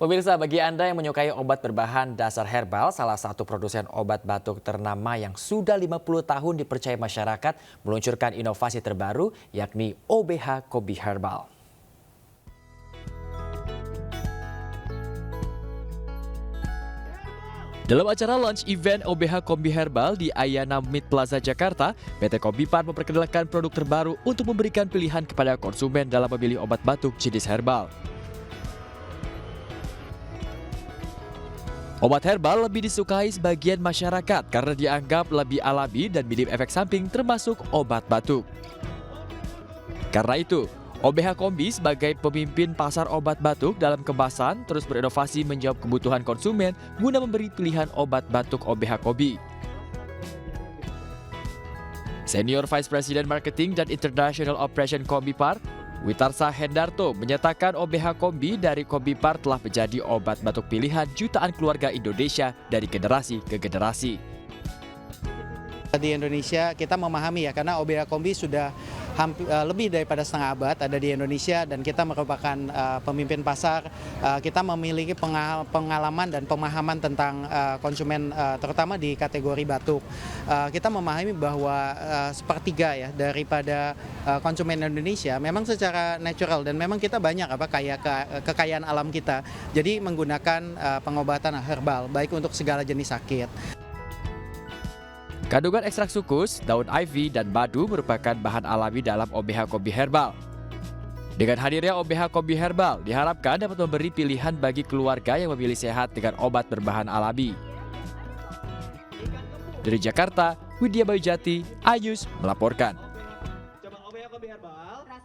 Pemirsa, bagi Anda yang menyukai obat berbahan dasar herbal, salah satu produsen obat batuk ternama yang sudah 50 tahun dipercaya masyarakat meluncurkan inovasi terbaru yakni OBH Kobi Herbal. Dalam acara launch event OBH Kombi Herbal di Ayana Mid Plaza Jakarta, PT Kombipar memperkenalkan produk terbaru untuk memberikan pilihan kepada konsumen dalam memilih obat batuk jenis herbal. Obat herbal lebih disukai sebagian masyarakat karena dianggap lebih alami dan minim efek samping termasuk obat batuk. Karena itu, OBH Kombi sebagai pemimpin pasar obat batuk dalam kemasan terus berinovasi menjawab kebutuhan konsumen guna memberi pilihan obat batuk OBH Kombi. Senior Vice President Marketing dan International Operation Kombipar, Witarsa Hendarto menyatakan OBH Kombi dari Kombipar telah menjadi obat batuk pilihan jutaan keluarga Indonesia dari generasi ke generasi. Di Indonesia kita memahami ya, karena OBH Kombi sudah lebih daripada setengah abad ada di Indonesia dan kita merupakan pemimpin pasar. Kita memiliki pengalaman dan pemahaman tentang konsumen terutama di kategori batuk. Kita memahami bahwa sepertiga ya daripada konsumen Indonesia memang secara natural dan memang kita banyak kekayaan alam kita. Jadi menggunakan pengobatan herbal baik untuk segala jenis sakit. Kandungan ekstrak sukus, daun ivy, dan madu merupakan bahan alami dalam OBH Kombi Herbal. Dengan hadirnya OBH Kombi Herbal, diharapkan dapat memberi pilihan bagi keluarga yang memilih sehat dengan obat berbahan alami. Dari Jakarta, Widya Bayu Jati, Ayus melaporkan.